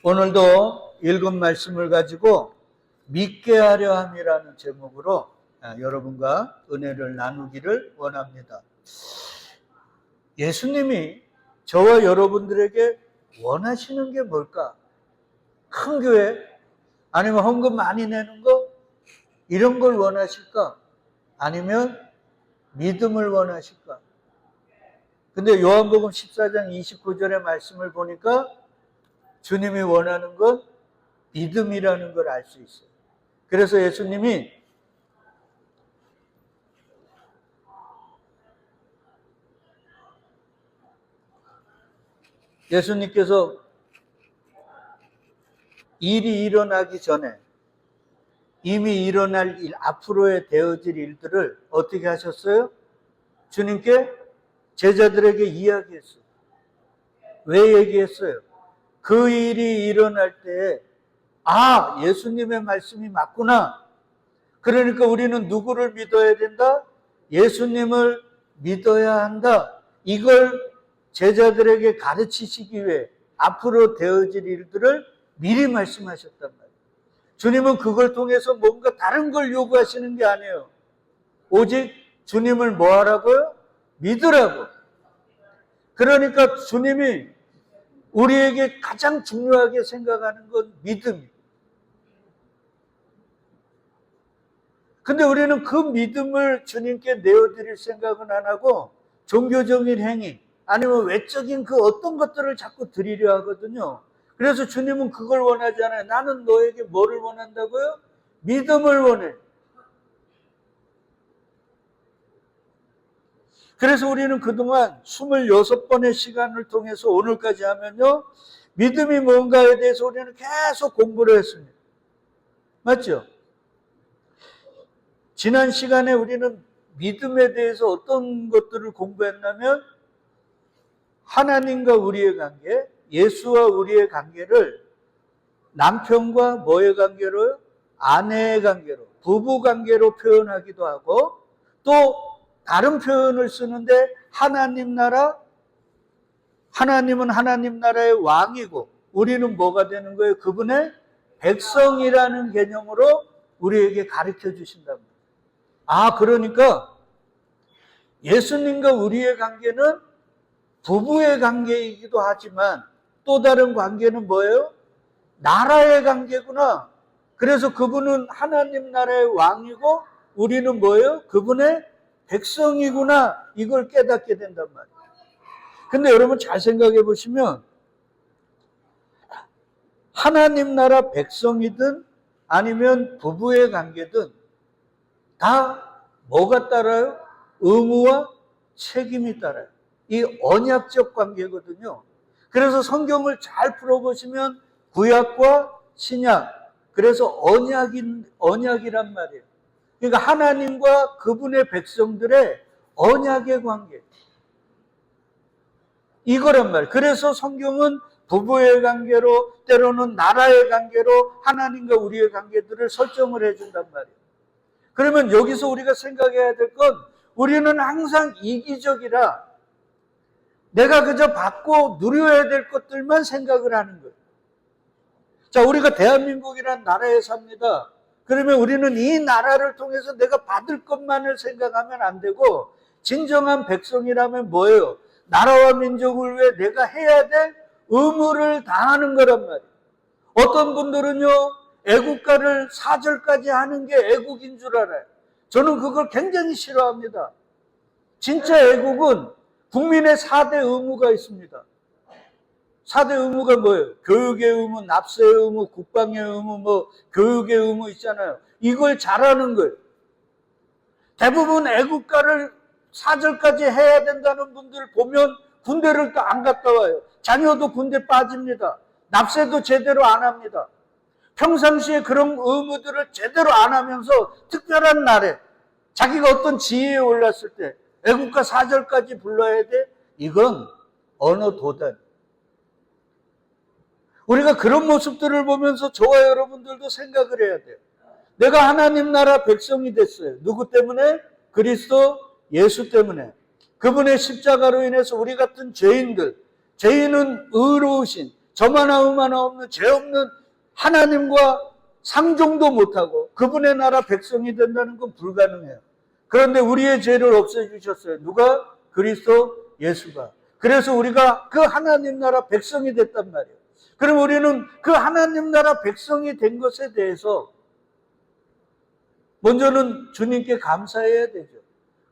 오늘도 읽은 말씀을 가지고 믿게 하려 함이라는 제목으로 여러분과 은혜를 나누기를 원합니다. 예수님이 저와 여러분들에게 원하시는 게 뭘까? 큰 교회? 아니면 헌금 많이 내는 거? 이런 걸 원하실까? 아니면 믿음을 원하실까? 근데 요한복음 14장 29절의 말씀을 보니까 주님이 원하는 건 믿음이라는 걸 알 수 있어요. 그래서 예수님께서 일이 일어나기 전에 이미 일어날 일, 앞으로의 되어질 일들을 어떻게 하셨어요? 주님께 제자들에게 이야기했어요. 왜 얘기했어요? 그 일이 일어날 때 예수님의 말씀이 맞구나. 그러니까 우리는 누구를 믿어야 된다? 예수님을 믿어야 한다. 이걸 제자들에게 가르치시기 위해 앞으로 되어질 일들을 미리 말씀하셨단 말이에요. 주님은 그걸 통해서 뭔가 다른 걸 요구하시는 게 아니에요. 오직 주님을 뭐 하라고요? 믿으라고. 그러니까 주님이 우리에게 가장 중요하게 생각하는 건 믿음이에요. 근데 우리는 그 믿음을 주님께 내어드릴 생각은 안 하고 종교적인 행위 아니면 외적인 그 어떤 것들을 자꾸 드리려 하거든요. 그래서 주님은 그걸 원하지 않아요. 나는 너에게 뭐를 원한다고요? 믿음을 원해. 그래서 우리는 그동안 26번의 시간을 통해서 오늘까지 하면요. 믿음이 뭔가에 대해서 우리는 계속 공부를 했습니다. 맞죠? 지난 시간에 우리는 믿음에 대해서 어떤 것들을 공부했냐면 하나님과 우리의 관계, 예수와 우리의 관계를 남편과 뭐의 관계로요? 아내의 관계로, 부부 관계로 표현하기도 하고 또 다른 표현을 쓰는데 하나님 나라, 하나님은 하나님 나라의 왕이고 우리는 뭐가 되는 거예요? 그분의 백성이라는 개념으로 우리에게 가르쳐 주신답니다. 그러니까 예수님과 우리의 관계는 부부의 관계이기도 하지만 또 다른 관계는 뭐예요? 나라의 관계구나. 그래서 그분은 하나님 나라의 왕이고 우리는 뭐예요? 그분의 백성이구나. 이걸 깨닫게 된단 말이에요. 근데 여러분 잘 생각해 보시면 하나님 나라 백성이든 아니면 부부의 관계든 다 뭐가 따라요? 의무와 책임이 따라요. 이 언약적 관계거든요. 그래서 성경을 잘 풀어보시면 구약과 신약, 그래서 언약이란 말이에요. 그러니까 하나님과 그분의 백성들의 언약의 관계. 이거란 말이에요. 그래서 성경은 부부의 관계로 때로는 나라의 관계로 하나님과 우리의 관계들을 설정을 해준단 말이에요. 그러면 여기서 우리가 생각해야 될 건 우리는 항상 이기적이라 내가 그저 받고 누려야 될 것들만 생각을 하는 거예요. 자, 우리가 대한민국이라는 나라에 삽니다. 그러면 우리는 이 나라를 통해서 내가 받을 것만을 생각하면 안 되고 진정한 백성이라면 뭐예요? 나라와 민족을 위해 내가 해야 될 의무를 다하는 거란 말이에요. 어떤 분들은요, 애국가를 4절까지 하는 게 애국인 줄 알아요. 저는 그걸 굉장히 싫어합니다. 진짜 애국은 국민의 4대 의무가 있습니다. 4대 의무가 뭐예요? 교육의 의무, 납세의 의무, 국방의 의무, 교육의 의무 있잖아요. 이걸 잘하는 거예요. 대부분 애국가를 4절까지 해야 된다는 분들 보면 군대를 또 안 갔다 와요. 자녀도 군대 빠집니다. 납세도 제대로 안 합니다. 평상시에 그런 의무들을 제대로 안 하면서 특별한 날에 자기가 어떤 지위에 올랐을 때 애국가 4절까지 불러야 돼? 이건 언어 도단. 우리가 그런 모습들을 보면서 저와 여러분들도 생각을 해야 돼요. 내가 하나님 나라 백성이 됐어요. 누구 때문에? 그리스도 예수 때문에. 그분의 십자가로 인해서 우리 같은 죄인은 의로우신, 저만 하나 없는 죄 없는 하나님과 상종도 못하고 그분의 나라 백성이 된다는 건 불가능해요. 그런데 우리의 죄를 없애주셨어요. 누가? 그리스도 예수가. 그래서 우리가 그 하나님 나라 백성이 됐단 말이에요. 그럼 우리는 그 하나님 나라 백성이 된 것에 대해서 먼저는 주님께 감사해야 되죠.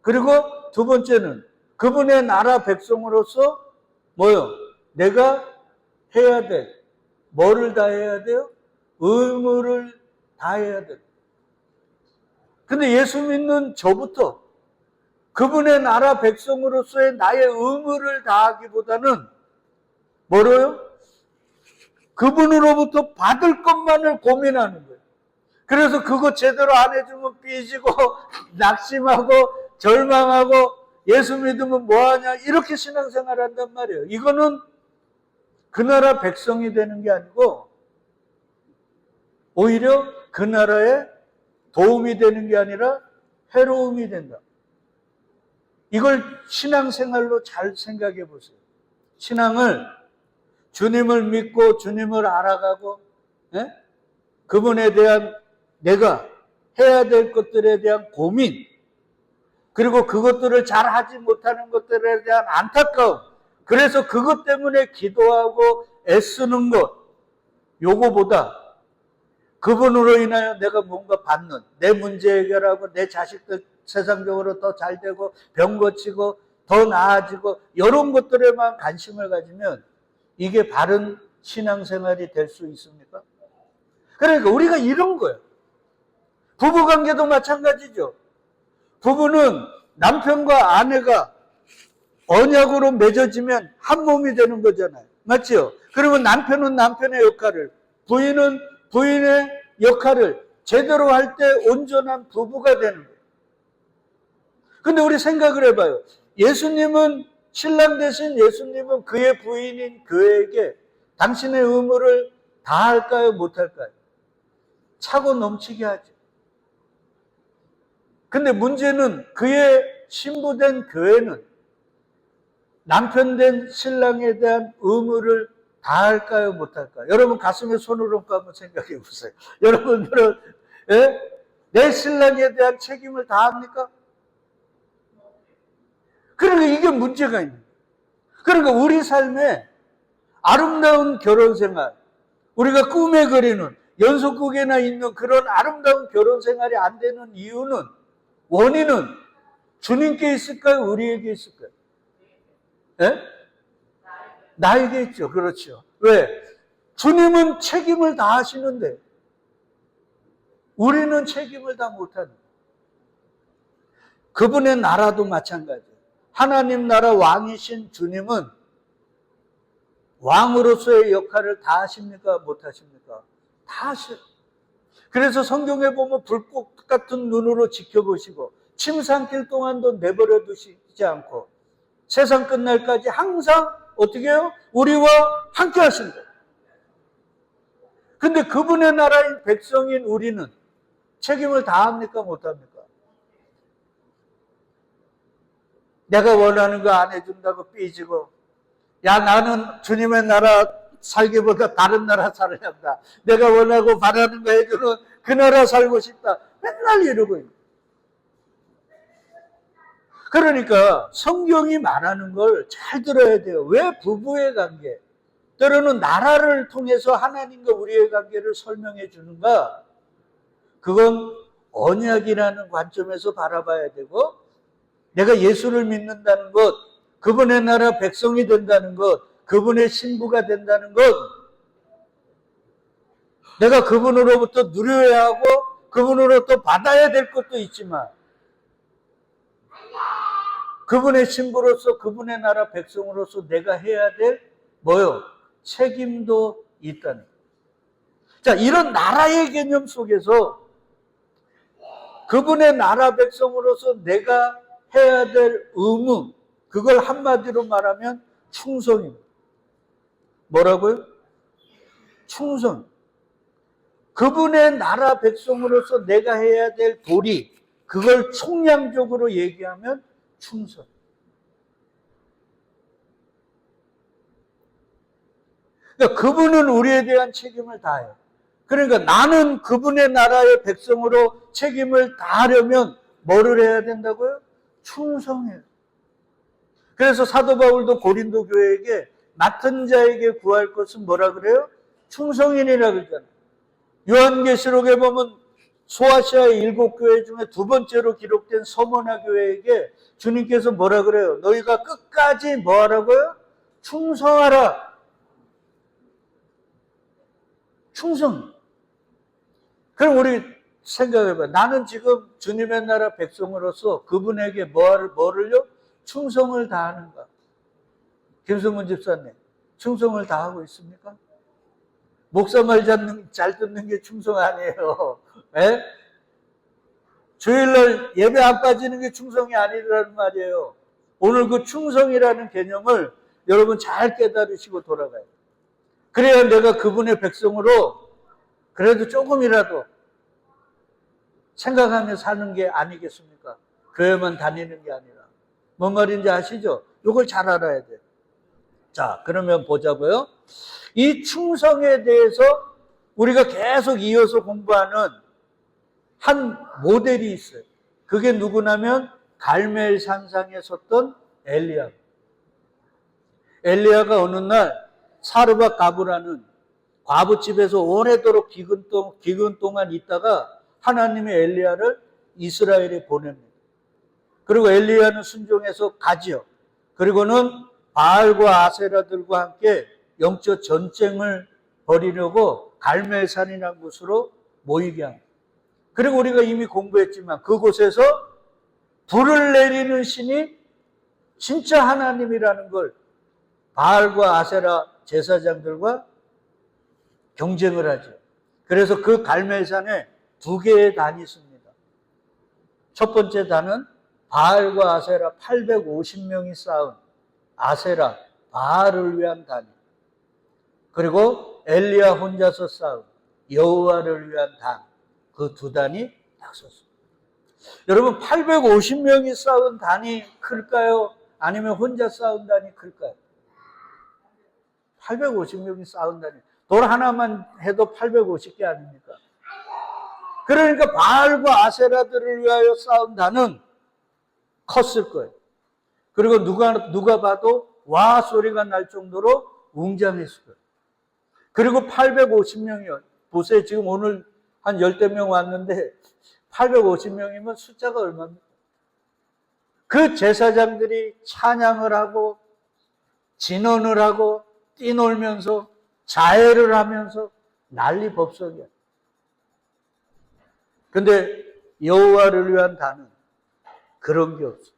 그리고 두 번째는 그분의 나라 백성으로서 뭐요? 내가 해야 될 뭐를 다 해야 돼요? 의무를 다해야 돼요. 근데 예수 믿는 저부터 그분의 나라 백성으로서의 나의 의무를 다하기보다는 뭐로요? 그분으로부터 받을 것만을 고민하는 거예요. 그래서 그거 제대로 안 해주면 삐지고 낙심하고 절망하고 예수 믿으면 뭐하냐 이렇게 신앙생활 한단 말이에요. 이거는 그 나라 백성이 되는 게 아니고 오히려 그 나라에 도움이 되는 게 아니라 해로움이 된다. 이걸 신앙생활로 잘 생각해 보세요. 신앙을 주님을 믿고 주님을 알아가고 그분에 대한 내가 해야 될 것들에 대한 고민 그리고 그것들을 잘 하지 못하는 것들에 대한 안타까움 그래서 그것 때문에 기도하고 애쓰는 것 요거보다 그분으로 인하여 내가 뭔가 받는 내 문제 해결하고 내 자식들 세상적으로 더 잘되고 병 고치고 더 나아지고 이런 것들에만 관심을 가지면 이게 바른 신앙생활이 될 수 있습니까? 그러니까 우리가 이런 거예요. 부부관계도 마찬가지죠. 부부는 남편과 아내가 언약으로 맺어지면 한 몸이 되는 거잖아요. 맞죠? 그러면 남편은 남편의 역할을 부인은 부인의 역할을 제대로 할 때 온전한 부부가 되는 거예요. 근데 우리 생각을 해봐요. 예수님은 신랑 대신 예수님은 그의 부인인 교회에게 당신의 의무를 다할까요? 못할까요? 차고 넘치게 하죠. 근데 문제는 그의 신부된 교회는 남편 된 신랑에 대한 의무를 다할까요? 못할까요? 여러분 가슴에 손을 얹고 한번 생각해 보세요. 여러분들은 내 신랑에 대한 책임을 다합니까? 그러니까 이게 문제가 있는 거예요. 그러니까 우리 삶에 아름다운 결혼생활, 우리가 꿈에 그리는 연속극에나 있는 그런 아름다운 결혼생활이 안 되는 이유는 원인은 주님께 있을까요? 우리에게 있을까요? 나에게 있죠. 그렇죠. 왜? 주님은 책임을 다 하시는데 우리는 책임을 다 못하는 거예요. 그분의 나라도 마찬가지예요. 하나님 나라 왕이신 주님은 왕으로서의 역할을 다 하십니까? 못 하십니까? 다 하셔요. 그래서 성경에 보면 불꽃 같은 눈으로 지켜보시고 침 삼킬 동안도 내버려 두시지 않고 세상 끝날까지 항상 어떻게 해요? 우리와 함께 하신다. 근데 그분의 나라인 백성인 우리는 책임을 다합니까? 못합니까? 내가 원하는 거 안 해준다고 삐지고 야 나는 주님의 나라 살기보다 다른 나라 살아야 한다. 내가 원하고 바라는 거 해주는 그 나라 살고 싶다. 맨날 이러고 있는. 그러니까 성경이 말하는 걸 잘 들어야 돼요. 왜 부부의 관계, 때로는 나라를 통해서 하나님과 우리의 관계를 설명해 주는가? 그건 언약이라는 관점에서 바라봐야 되고 내가 예수를 믿는다는 것, 그분의 나라 백성이 된다는 것, 그분의 신부가 된다는 것, 내가 그분으로부터 누려야 하고 그분으로부터 받아야 될 것도 있지만 그분의 신부로서 그분의 나라 백성으로서 내가 해야 될 뭐요? 책임도 있다는 거예요. 자, 이런 나라의 개념 속에서 그분의 나라 백성으로서 내가 해야 될 의무, 그걸 한마디로 말하면 충성입니다. 뭐라고요? 충성. 그분의 나라 백성으로서 내가 해야 될 도리, 그걸 총량적으로 얘기하면 충성. 그러니까 그분은 우리에 대한 책임을 다해요. 그러니까 나는 그분의 나라의 백성으로 책임을 다하려면 뭐를 해야 된다고요? 충성해요. 그래서 사도 바울도 고린도 교회에게 맡은 자에게 구할 것은 뭐라 그래요? 충성인이라 그러잖아요. 요한계시록에 보면 소아시아의 7교회 중에 두 번째로 기록된 서머나 교회에게 주님께서 뭐라 그래요? 너희가 끝까지 뭐 하라고요? 충성하라. 충성. 그럼 우리 생각해봐. 나는 지금 주님의 나라 백성으로서 그분에게 뭐를요? 충성을 다하는가? 김승문 집사님, 충성을 다하고 있습니까? 목사 말 잘 듣는 게 충성 아니에요. 예? 주일날 예배 안 빠지는 게 충성이 아니라는 말이에요. 오늘 그 충성이라는 개념을 여러분 잘 깨달으시고 돌아가요. 그래야 내가 그분의 백성으로 그래도 조금이라도 생각하며 사는 게 아니겠습니까? 교회만 다니는 게 아니라. 뭔 말인지 아시죠? 이걸 잘 알아야 돼요. 자, 그러면 보자고요. 이 충성에 대해서 우리가 계속 이어서 공부하는 한 모델이 있어요. 그게 누구냐면 갈멜 산상에 섰던 엘리야. 엘리야가 어느 날 사르밧 가브라는 과부집에서 오래도록 기근 동안 있다가 하나님의 엘리야를 이스라엘에 보냅니다. 그리고 엘리야는 순종해서 가지요. 그리고는 바알과 아세라들과 함께 영적 전쟁을 벌이려고 갈멜산이라는 곳으로 모이게 합니다. 그리고 우리가 이미 공부했지만 그곳에서 불을 내리는 신이 진짜 하나님이라는 걸 바알과 아세라 제사장들과 경쟁을 하죠. 그래서 그 갈멜산에 두 개의 단이 있습니다. 첫 번째 단은 바알과 아세라 850명이 쌓은 아세라, 바알을 위한 단이, 그리고 엘리야 혼자서 쌓은 여호와를 위한 단, 그 두 단이 딱 섰습니다. 여러분 850명이 쌓은 단이 클까요? 아니면 혼자 쌓은 단이 클까요? 850명이 쌓은 단이, 돌 하나만 해도 850개 아닙니까? 그러니까 바알과 아세라들을 위하여 쌓은 단은 컸을 거예요. 그리고 누가 봐도 와 소리가 날 정도로 웅장했을 거예요. 그리고 850명이요. 보세요. 지금 오늘 한 10대 명 왔는데 850명이면 숫자가 얼마입니까? 그 제사장들이 찬양을 하고 진언을 하고 뛰놀면서 자해를 하면서 난리 법석이야. 근데 여호와를 위한 단은 그런 게 없어.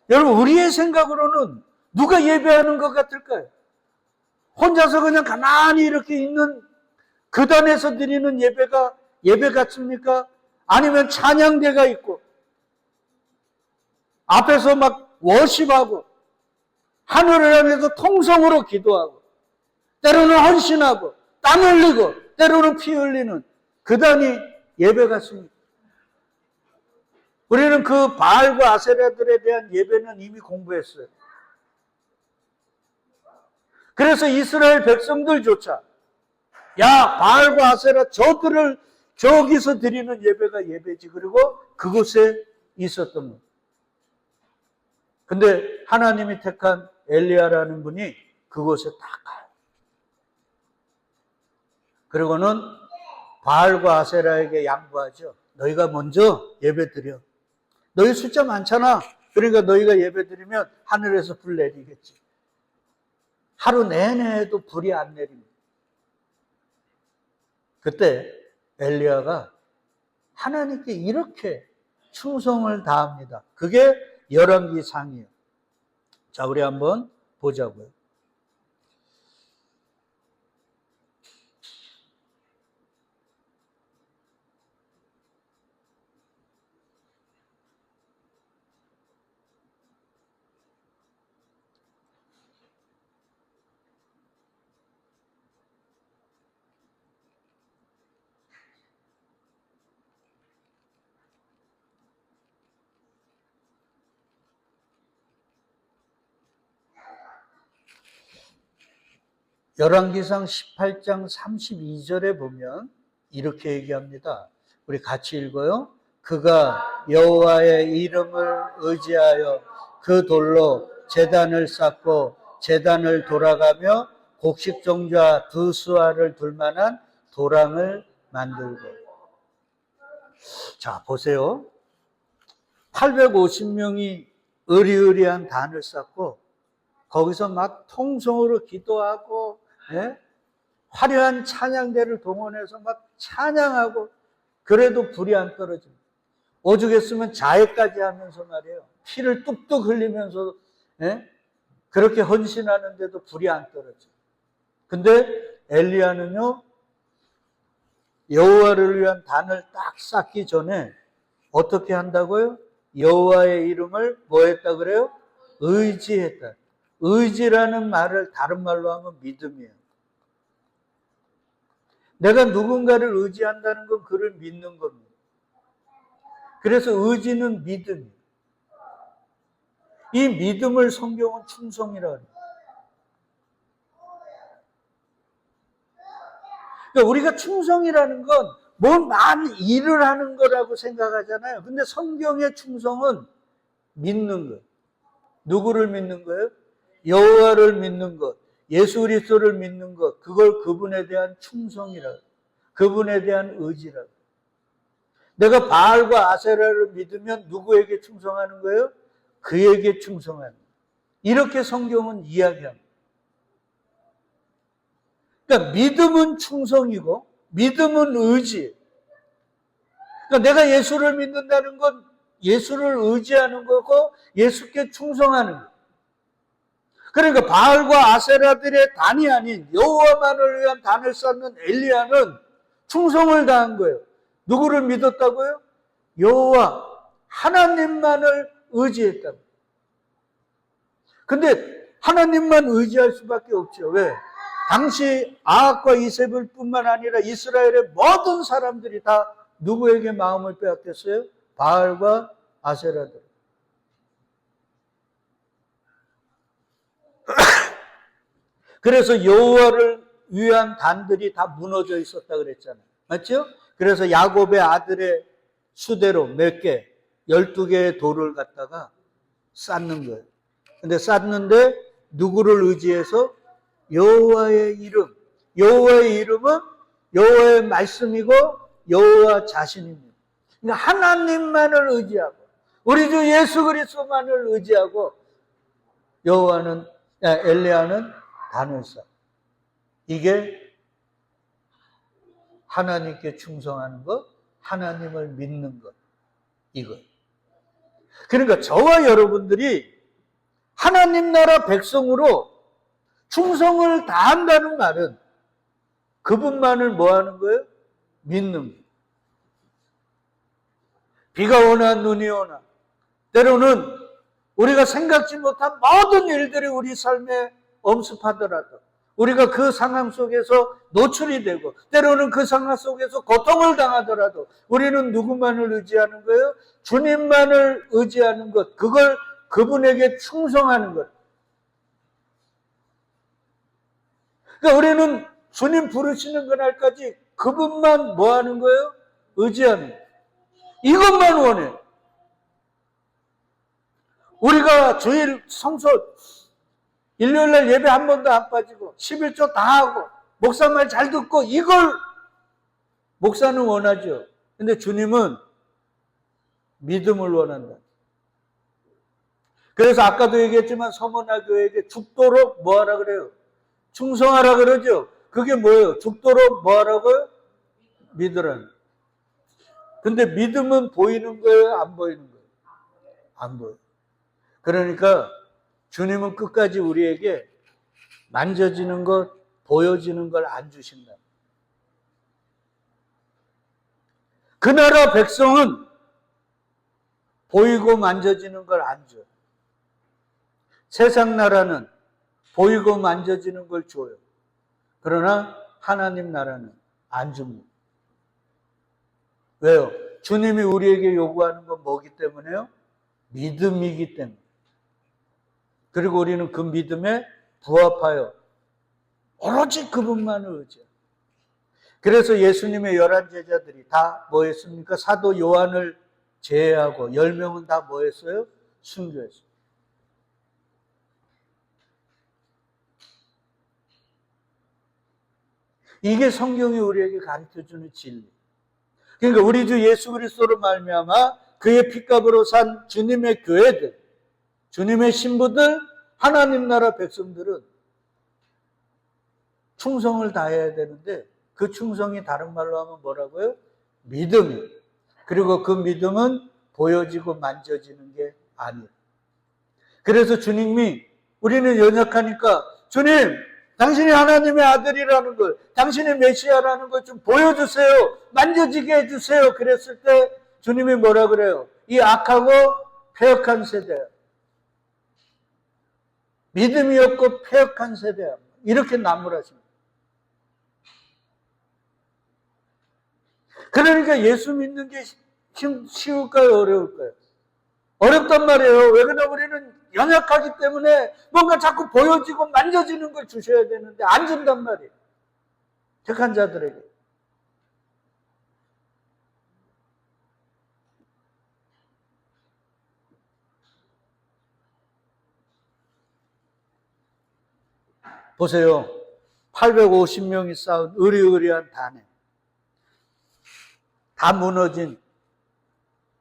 여러분 우리의 생각으로는 누가 예배하는 것 같을까요? 혼자서 그냥 가만히 이렇게 있는 그 단에서 드리는 예배가 예배 같습니까? 아니면 찬양대가 있고 앞에서 막 워십하고 하늘을 향해서 통성으로 기도하고 때로는 헌신하고 땀 흘리고 때로는 피 흘리는 그 단이 예배 같습니다. 우리는 그 바알과 아세라들에 대한 예배는 이미 공부했어요. 그래서 이스라엘 백성들조차 야 바알과 아세라 저들을 저기서 드리는 예배가 예배지. 그리고 그곳에 있었던 것. 근데 하나님이 택한 엘리야라는 분이 그곳에 딱 가요. 그리고는 바알과 아세라에게 양보하죠. 너희가 먼저 예배 드려. 너희 숫자 많잖아. 그러니까 너희가 예배 드리면 하늘에서 불 내리겠지. 하루 내내도 불이 안 내립니다. 그때 엘리야가 하나님께 이렇게 충성을 다합니다. 그게 열왕기상이에요. 자, 우리 한번 보자고요. 열왕기상 18장 32절에 보면 이렇게 얘기합니다. 우리 같이 읽어요. 그가 여호와의 이름을 의지하여 그 돌로 제단을 쌓고 제단을 돌아가며 곡식종자 두 수알을 둘 만한 도랑을 만들고. 자, 보세요. 850명이 의리의리한 단을 쌓고 거기서 막 통성으로 기도하고, 예? 화려한 찬양대를 동원해서 막 찬양하고, 그래도 불이 안 떨어집니다. 오죽했으면 자해까지 하면서 말이에요. 피를 뚝뚝 흘리면서, 예? 그렇게 헌신하는데도 불이 안 떨어져요. 근데 엘리야는요, 여호와를 위한 단을 딱 쌓기 전에 어떻게 한다고요? 여호와의 이름을 뭐 했다 그래요? 의지했다. 의지라는 말을 다른 말로 하면 믿음이에요. 내가 누군가를 의지한다는 건 그를 믿는 겁니다. 그래서 의지는 믿음이에요. 이 믿음을 성경은 충성이라고 해요. 그러니까 우리가 충성이라는 건 뭐 많은 일을 하는 거라고 생각하잖아요. 근데 성경의 충성은 믿는 거예요. 누구를 믿는 거예요? 여호와를 믿는 것, 예수 그리스도를 믿는 것, 그걸 그분에 대한 충성이라고, 그분에 대한 의지라고. 내가 바알과 아세라를 믿으면 누구에게 충성하는 거예요? 그에게 충성하는 거예요. 이렇게 성경은 이야기합니다. 그러니까 믿음은 충성이고 믿음은 의지. 그러니까 내가 예수를 믿는다는 건 예수를 의지하는 거고 예수께 충성하는 거예요. 그러니까 바알과 아세라들의 단이 아닌 여호와만을 위한 단을 쌓는 엘리야는 충성을 다한 거예요. 누구를 믿었다고요? 여호와 하나님만을 의지했다고. 근데 하나님만 의지할 수밖에 없죠. 왜? 당시 아합과 이세벨뿐만 아니라 이스라엘의 모든 사람들이 다 누구에게 마음을 빼앗겼어요? 바알과 아세라들. 그래서 여호와를 위한 단들이 다 무너져 있었다 그랬잖아요. 맞죠? 그래서 야곱의 아들의 수대로 몇 개, 12개의 돌을 갖다가 쌓는 거예요. 근데 쌓는데 누구를 의지해서? 여호와의 이름. 여호와의 이름은 여호와의 말씀이고 여호와 자신입니다. 그러니까 하나님만을 의지하고 우리 주 예수 그리스도만을 의지하고 엘리야는 단을 쌓아. 이게 하나님께 충성하는 것, 하나님을 믿는 것, 이거. 그러니까 저와 여러분들이 하나님 나라 백성으로 충성을 다한다는 말은 그분만을 뭐 하는 거예요? 믿는 거예요. 비가 오나 눈이 오나 때로는 우리가 생각지 못한 모든 일들이 우리 삶에 엄습하더라도 우리가 그 상황 속에서 노출이 되고 때로는 그 상황 속에서 고통을 당하더라도 우리는 누구만을 의지하는 거예요? 주님만을 의지하는 것, 그걸 그분에게 충성하는 것. 그러니까 우리는 주님 부르시는 그날까지 그분만 뭐 하는 거예요? 의지하는 거예요. 이것만 원해. 우리가 주일 성소 일요일날 예배 한 번도 안 빠지고 11조 다 하고 목사 말 잘 듣고 이걸 목사는 원하죠. 근데 주님은 믿음을 원한다. 그래서 아까도 얘기했지만 서머나 교회에게 죽도록 뭐 하라 그래요? 충성하라 그러죠. 그게 뭐예요? 죽도록 뭐 하라고요? 믿으라는. 근데 믿음은 보이는 거예요? 안 보이는 거예요? 안 보여요. 그러니까 주님은 끝까지 우리에게 만져지는 것, 보여지는 걸 안 주신다. 그 나라 백성은 보이고 만져지는 걸 안 줘요. 세상 나라는 보이고 만져지는 걸 줘요. 그러나 하나님 나라는 안 줍니다. 왜요? 주님이 우리에게 요구하는 건 뭐기 때문에요? 믿음이기 때문에. 그리고 우리는 그 믿음에 부합하여 오로지 그분만을 의지해요. 그래서 예수님의 11제자들이 다 뭐했습니까? 사도 요한을 제외하고 10명은 다 뭐했어요? 순교했어요. 이게 성경이 우리에게 가르쳐주는 진리. 그러니까 우리 주 예수 그리스도로 말미암아 그의 피값으로 산 주님의 교회들, 주님의 신부들, 하나님 나라 백성들은 충성을 다해야 되는데 그 충성이 다른 말로 하면 뭐라고요? 믿음이에요. 그리고 그 믿음은 보여지고 만져지는 게 아니에요. 그래서 주님이 우리는 연약하니까 주님, 당신이 하나님의 아들이라는 걸, 당신이 메시아라는 걸 좀 보여주세요. 만져지게 해주세요. 그랬을 때 주님이 뭐라 그래요? 이 악하고 패역한 세대야. 믿음이 없고 패역한 세대야. 이렇게 나무라십니다. 그러니까 예수 믿는 게 쉬울까요? 어려울까요? 어렵단 말이에요. 왜 그러냐? 우리는 연약하기 때문에 뭔가 자꾸 보여지고 만져지는 걸 주셔야 되는데 안 준단 말이에요. 택한 자들에게. 보세요. 850명이 쌓은 으리으리한 단에 다 무너진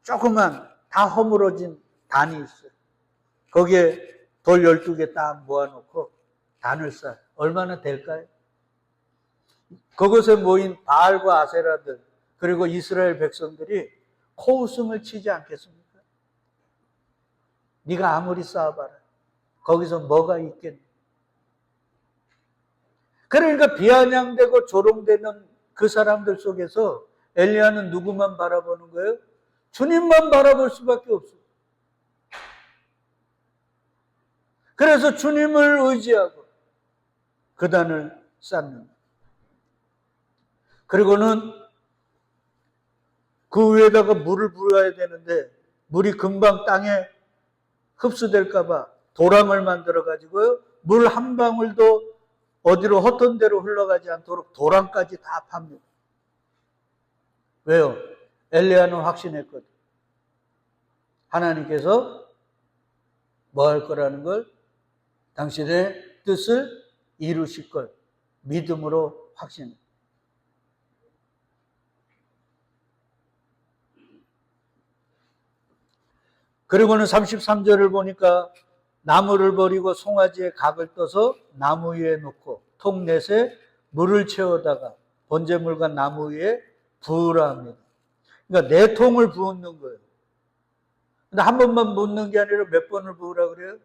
조그만 다 허물어진 단이 있어요. 거기에 돌 12개 딱 모아놓고 단을 쌓아요. 얼마나 될까요? 그곳에 모인 바알과 아세라들 그리고 이스라엘 백성들이 코웃음을 치지 않겠습니까? 네가 아무리 쌓아봐라. 거기서 뭐가 있겠니? 그러니까 비아냥되고 조롱되는 그 사람들 속에서 엘리야는 누구만 바라보는 거예요? 주님만 바라볼 수밖에 없어요. 그래서 주님을 의지하고 그 단을 쌓는. 그리고는 그 위에다가 물을 부어야 되는데 물이 금방 땅에 흡수될까 봐 도랑을 만들어 가지고요. 물 한 방울도 어디로 헛된 데로 흘러가지 않도록 도랑까지 다 팝니다. 왜요? 엘리야는 확신했거든. 하나님께서 뭐 할 거라는 걸, 당신의 뜻을 이루실 걸 믿음으로 확신해. 그리고는 33절을 보니까 나무를 버리고 송아지에 각을 떠서 나무 위에 놓고 통 넷에 물을 채우다가 번제물과 나무 위에 부으라 합니다. 그러니까 4통을 부었는 거예요. 근데 한 번만 붓는 게 아니라 몇 번을 부으라 그래요?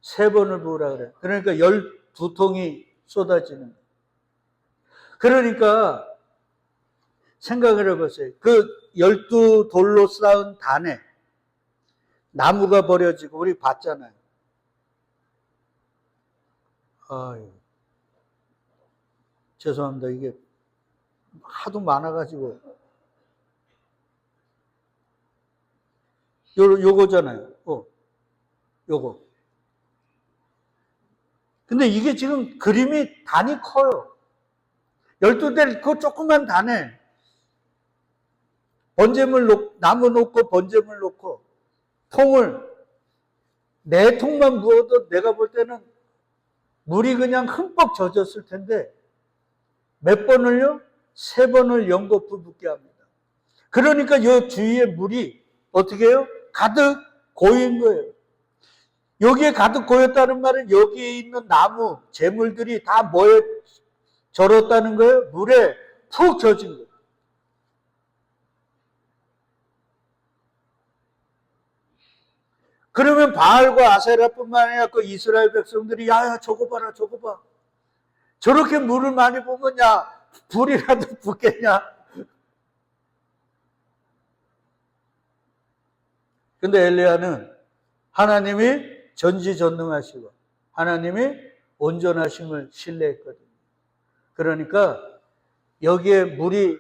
3번을 부으라 그래요. 그러니까 12통이 쏟아지는 거예요. 그러니까 생각을 해보세요. 그 12돌로 쌓은 단에 나무가 버려지고 우리 봤잖아요. 아유, 죄송합니다. 이게 하도 많아가지고 요거잖아요. 요거. 근데 이게 지금 그림이 단이 커요. 12대 그 조그만 단에 번제물 나무 놓고 번제물 놓고 통을 4통만 부어도 내가 볼 때는 물이 그냥 흠뻑 젖었을 텐데 몇 번을요? 3번을 연거푸 붓게 합니다. 그러니까 이 주위에 물이 어떻게 해요? 가득 고인 거예요. 여기에 가득 고였다는 말은 여기에 있는 나무, 재물들이 다 뭐에 절었다는 거예요? 물에 푹 젖은 거예요. 그러면 바알과 아세라뿐만 아니라 그 이스라엘 백성들이 야야 저거 봐라 저거 봐. 저렇게 물을 많이 보면 야 불이라도 붙겠냐. 근데 엘리야는 하나님이 전지전능하시고 하나님이 온전하심을 신뢰했거든요. 그러니까 여기에 물이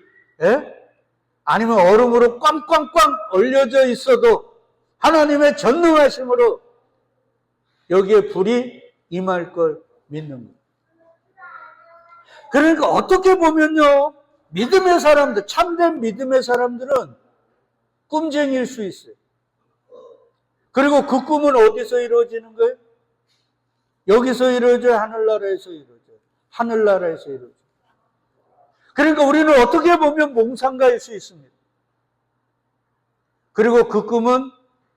아니면 얼음으로 꽝꽝꽝 얼려져 있어도 하나님의 전능하심으로 여기에 불이 임할 걸 믿는 거예요. 그러니까 어떻게 보면요, 믿음의 사람들, 참된 믿음의 사람들은 꿈쟁이일 수 있어요. 그리고 그 꿈은 어디서 이루어지는 거예요? 여기서 이루어져요? 하늘나라에서 이루어져요? 하늘나라에서 이루어져요. 그러니까 우리는 어떻게 보면 몽상가일 수 있습니다. 그리고 그 꿈은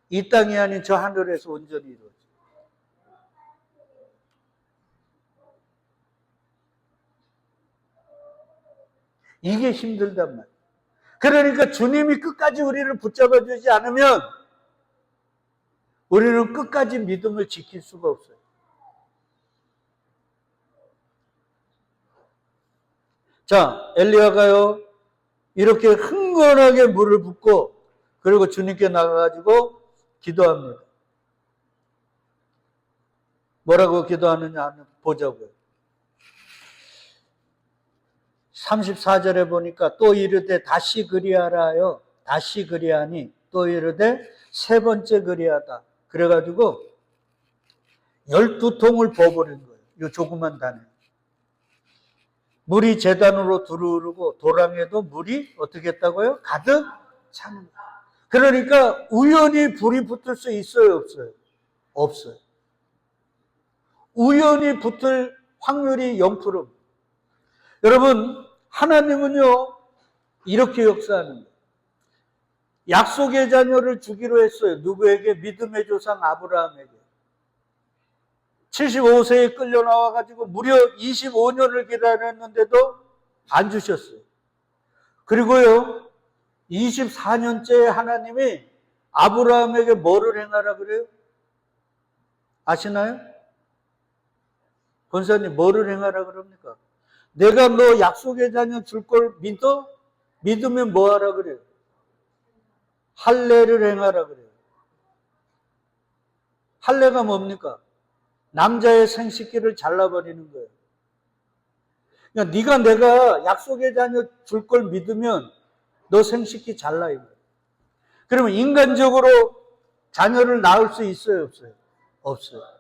이 땅이 아닌 저 하늘에서 온전히 이루어져요. 이게 힘들단 말이에요. 그러니까 주님이 끝까지 우리를 붙잡아 주지 않으면 우리는 끝까지 믿음을 지킬 수가 없어요. 자, 엘리야가요, 이렇게 흥건하게 물을 붓고 그리고 주님께 나가가지고 기도합니다. 뭐라고 기도하느냐 보자고요. 34절에 보니까 또 이르되 다시 그리하라요. 다시 그리하니 또 이르되 세 번째 그리하다. 그래가지고 12통을 부어버린 거예요. 이 조그만 단에. 물이 제단으로 두루르고 도랑에도 물이 어떻게 했다고요? 가득 차는 거예요. 그러니까 우연히 불이 붙을 수 있어요? 없어요? 없어요. 우연히 붙을 확률이 0%. 여러분, 하나님은요, 이렇게 역사하는 거예요. 약속의 자녀를 주기로 했어요. 누구에게? 믿음의 조상 아브라함에게. 75세에 끌려 나와가지고 무려 25년을 기다렸는데도 안 주셨어요. 그리고요, 24년째 하나님이 아브라함에게 뭐를 행하라 그래요? 아시나요? 권사님, 뭐를 행하라 그럽니까? 내가 너 약속의 자녀 줄 걸 믿어? 믿으면 뭐 하라 그래요? 할례를 행하라 그래요. 할례가 뭡니까? 남자의 생식기를 잘라버리는 거예요. 그러니까 네가 내가 약속의 자녀 줄 걸 믿으면 너 생식기 잘라 이거예요. 그러면 인간적으로 자녀를 낳을 수 있어요, 없어요? 없어요.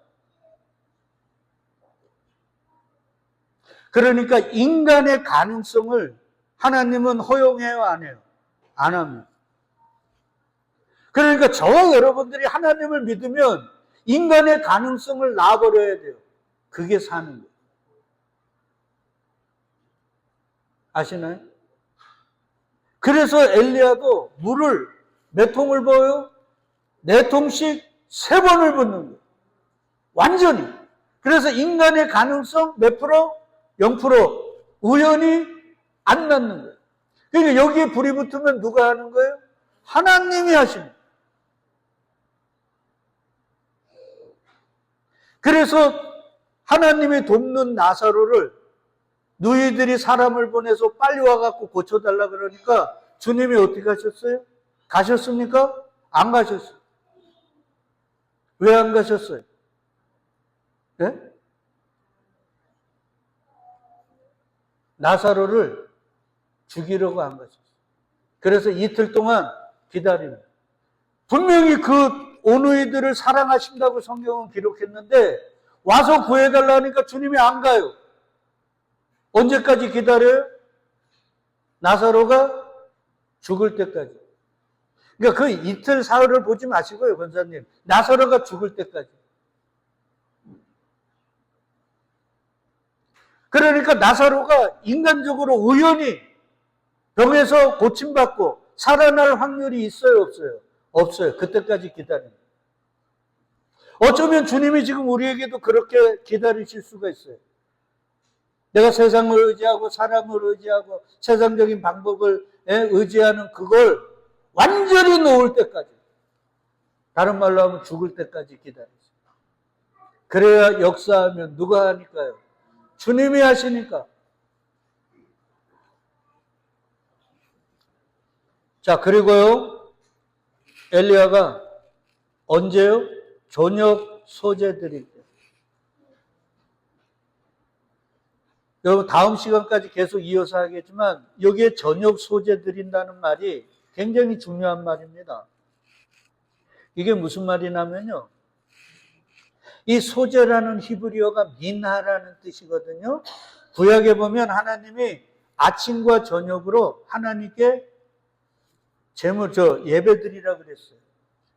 그러니까 인간의 가능성을 하나님은 허용해요, 안 해요? 안 합니다. 그러니까 저와 여러분들이 하나님을 믿으면 인간의 가능성을 놔버려야 돼요. 그게 사는 거예요. 아시나요? 그래서 엘리야도 물을 몇 통을 부어요? 4통씩 3번을 붓는 거예요. 완전히. 그래서 인간의 가능성 몇 프로? 0%. 우연히 안 낳는 거예요. 그러니까 여기에 불이 붙으면 누가 하는 거예요? 하나님이 하십니다. 그래서 하나님이 돕는 나사로를 너희들이 사람을 보내서 빨리 와갖고 고쳐달라 그러니까 주님이 어떻게 하셨어요? 가셨습니까? 안 가셨어요. 왜 안 가셨어요? 네? 나사로를 죽이려고 안 가셨어요. 그래서 이틀 동안 기다립니다. 분명히 그 오누이들을 사랑하신다고 성경은 기록했는데 와서 구해달라니까 주님이 안 가요. 언제까지 기다려요? 나사로가 죽을 때까지. 그러니까 그 이틀 사흘을 보지 마시고요, 권사님. 나사로가 죽을 때까지. 그러니까 나사로가 인간적으로 우연히 병에서 고침받고 살아날 확률이 있어요, 없어요? 없어요. 그때까지 기다립니다. 어쩌면 주님이 지금 우리에게도 그렇게 기다리실 수가 있어요. 내가 세상을 의지하고 사람을 의지하고 세상적인 방법을 의지하는 그걸 완전히 놓을 때까지, 다른 말로 하면 죽을 때까지 기다리세요. 그래야 역사하면 누가 하니까요? 주님이 하시니까. 자, 그리고요, 엘리야가 언제요? 저녁 소재 드릴 때. 여러분, 다음 시간까지 계속 이어서 하겠지만 여기에 저녁 소재 드린다는 말이 굉장히 중요한 말입니다. 이게 무슨 말이냐면요, 이 소재라는 히브리어가 미나라는 뜻이거든요. 구약에 보면 하나님이 아침과 저녁으로 하나님께 예배 드리라 그랬어요.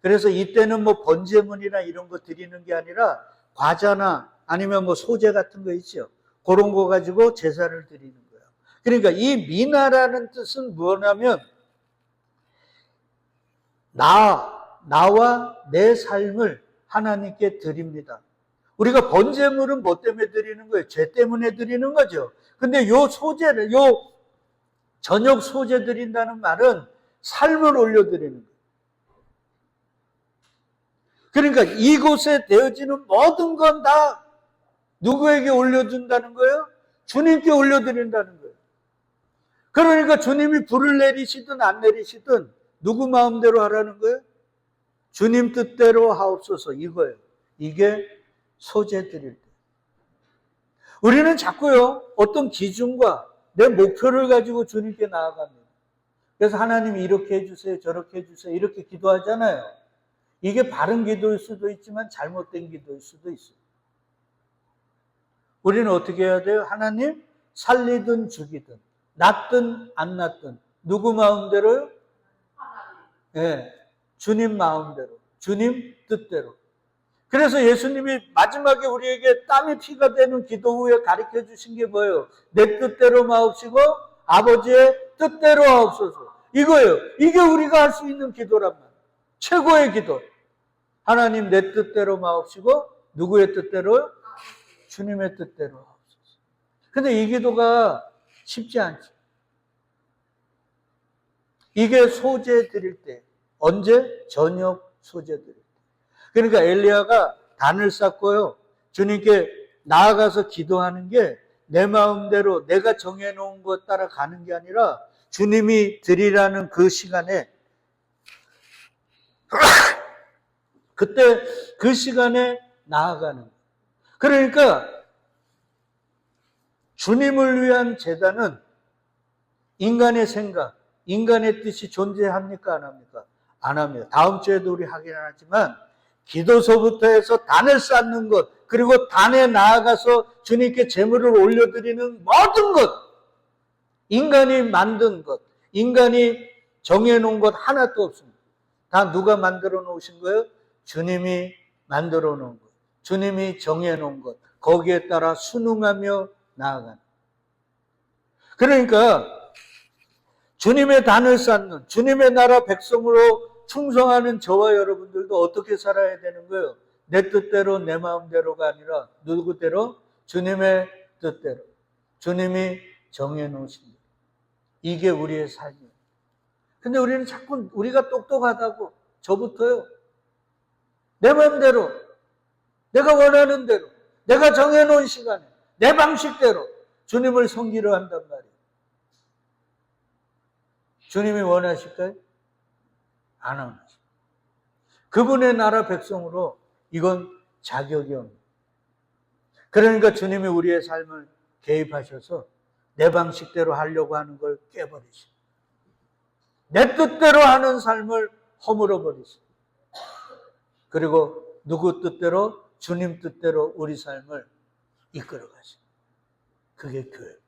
그래서 이때는 뭐 번제물이나 이런 거 드리는 게 아니라 과자나 아니면 뭐 소재 같은 거 있죠. 그런 거 가지고 제사를 드리는 거예요. 그러니까 이 미나라는 뜻은 뭐냐면 나와 내 삶을 하나님께 드립니다. 우리가 번제물은 뭐 때문에 드리는 거예요? 죄 때문에 드리는 거죠. 근데 요 저녁 소재 드린다는 말은 삶을 올려드리는 거예요. 그러니까 이곳에 되어지는 모든 건 다 누구에게 올려준다는 거예요? 주님께 올려드린다는 거예요. 그러니까 주님이 불을 내리시든 안 내리시든 누구 마음대로 하라는 거예요? 주님 뜻대로 하옵소서, 이거예요. 이게 소재 드릴 때. 우리는 자꾸요, 어떤 기준과 내 목표를 가지고 주님께 나아갑니다. 그래서 하나님이 이렇게 해주세요, 저렇게 해주세요, 이렇게 기도하잖아요. 이게 바른 기도일 수도 있지만 잘못된 기도일 수도 있어요. 우리는 어떻게 해야 돼요? 하나님, 살리든 죽이든, 낫든 안 낫든, 누구 마음대로요? 네, 주님 마음대로, 주님 뜻대로. 그래서 예수님이 마지막에 우리에게 땀이 피가 되는 기도 후에 가르쳐 주신 게 뭐예요? 내 뜻대로 마옵시고 아버지의 뜻대로 하옵소서. 이거예요. 이게 우리가 할 수 있는 기도란 말이에요. 최고의 기도. 하나님 내 뜻대로 마옵시고 누구의 뜻대로요? 주님의 뜻대로 하옵소서. 근데 이 기도가 쉽지 않죠. 이게 소재 드릴 때. 언제? 저녁 소재 드릴 때. 그러니까 엘리야가 단을 쌓고요. 주님께 나아가서 기도하는 게 내 마음대로 내가 정해놓은 것 따라 가는 게 아니라 주님이 드리라는 그 시간에 그때 그 시간에 나아가는 거예요. 그러니까 주님을 위한 제단은 인간의 생각, 인간의 뜻이 존재합니까? 안 합니까? 안 합니다. 다음 주에도 우리 하긴 하지만 기도서부터 해서 단을 쌓는 것, 그리고 단에 나아가서 주님께 제물을 올려드리는 모든 것, 인간이 만든 것, 인간이 정해놓은 것 하나도 없습니다. 다 누가 만들어 놓으신 거예요? 주님이 만들어 놓은 것, 주님이 정해놓은 것, 거기에 따라 순응하며 나아가는. 그러니까 주님의 단을 쌓는, 주님의 나라 백성으로 충성하는 저와 여러분들도 어떻게 살아야 되는 거예요? 내 뜻대로 내 마음대로가 아니라 누구대로? 주님의 뜻대로. 주님이 정해놓으신 것. 이게 우리의 삶이에요. 근데 우리는 자꾸 우리가 똑똑하다고 저부터요. 내 마음대로, 내가 원하는 대로, 내가 정해놓은 시간에, 내 방식대로 주님을 섬기려 한단 말이에요. 주님이 원하실까요? 안 원하십니다. 그분의 나라 백성으로 이건 자격이 없는. 그러니까 주님이 우리의 삶을 개입하셔서 내 방식대로 하려고 하는 걸 깨버리십니다. 내 뜻대로 하는 삶을 허물어 버리십니다. 그리고 누구 뜻대로? 주님 뜻대로 우리 삶을 이끌어 가십니다. 그게 교회입니다.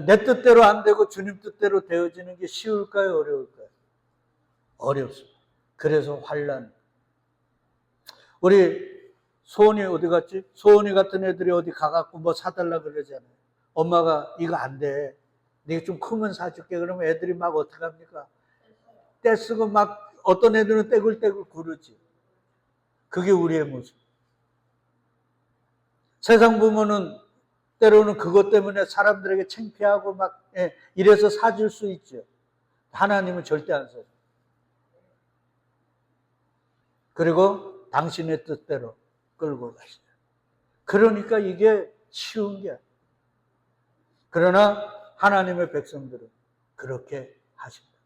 내 뜻대로 안 되고 주님 뜻대로 되어지는 게 쉬울까요? 어려울까요? 어렵습니다. 그래서 환난. 우리 소은이 어디 갔지? 소은이 같은 애들이 어디 가갖고 뭐 사달라 그러잖아요. 엄마가 이거 안 돼. 네가 좀 크면 사줄게. 그러면 애들이 막 어떡합니까? 떼쓰고 막 어떤 애들은 떼굴떼굴 구르지. 그게 우리의 모습. 세상 부모는 때로는 그것 때문에 사람들에게 창피하고 막 이래서 사줄 수 있죠. 하나님은 절대 안 사줘. 그리고 당신의 뜻대로 끌고 가시죠. 그러니까 이게 쉬운 게 아니에요. 그러나 하나님의 백성들은 그렇게 하십니다.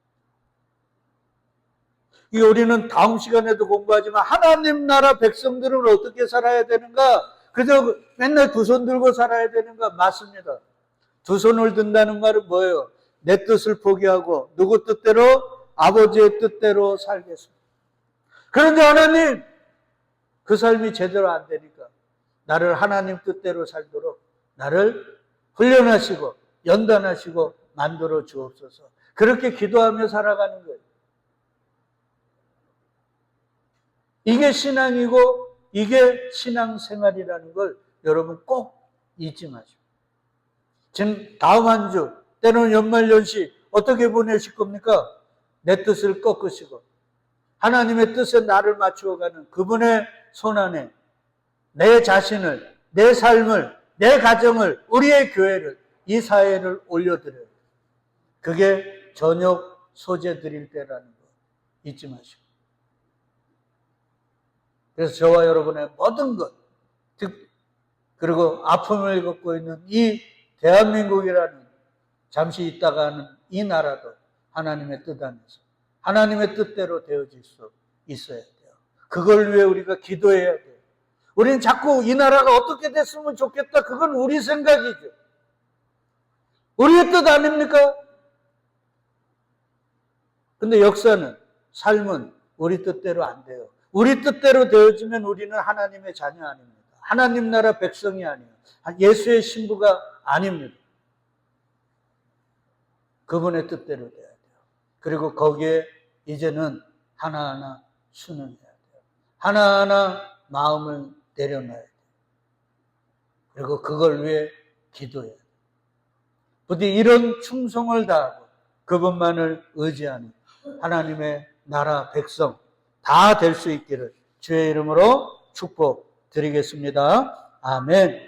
이 우리는 다음 시간에도 공부하지만 하나님 나라 백성들은 어떻게 살아야 되는가? 그저 맨날 두 손 들고 살아야 되는가? 맞습니다. 두 손을 든다는 말은 뭐예요? 내 뜻을 포기하고 누구 뜻대로? 아버지의 뜻대로 살겠습니다. 그런데 하나님, 그 삶이 제대로 안 되니까 나를 하나님 뜻대로 살도록 나를 훈련하시고 연단하시고 만들어 주옵소서. 그렇게 기도하며 살아가는 거예요. 이게 신앙이고 이게 신앙생활이라는 걸 여러분 꼭 잊지 마시고. 지금 다음 한 주, 때로는 연말연시 어떻게 보내실 겁니까? 내 뜻을 꺾으시고 하나님의 뜻에 나를 맞추어가는 그분의 손안에 내 자신을, 내 삶을, 내 가정을, 우리의 교회를, 이 사회를 올려드려요. 그게 저녁 소재 드릴 때라는 거 잊지 마시고. 그래서 저와 여러분의 모든 것, 그리고 아픔을 겪고 있는 이 대한민국이라는 잠시 있다가 하는 이 나라도 하나님의 뜻 안에서 하나님의 뜻대로 되어질 수 있어야 돼요. 그걸 위해 우리가 기도해야 돼요. 우리는 자꾸 이 나라가 어떻게 됐으면 좋겠다. 그건 우리 생각이죠. 우리의 뜻 아닙니까? 근데 역사는, 삶은 우리 뜻대로 안 돼요. 우리 뜻대로 되어지면 우리는 하나님의 자녀 아닙니다. 하나님 나라 백성이 아니에요. 예수의 신부가 아닙니다. 그분의 뜻대로 돼야 돼요. 그리고 거기에 이제는 하나하나 순응해야 돼요. 하나하나 마음을 내려놔야 돼요. 그리고 그걸 위해 기도해야 돼요. 부디 이런 충성을 다하고 그분만을 의지하는 하나님의 나라 백성 다 될 수 있기를 주의 이름으로 축복드리겠습니다. 아멘.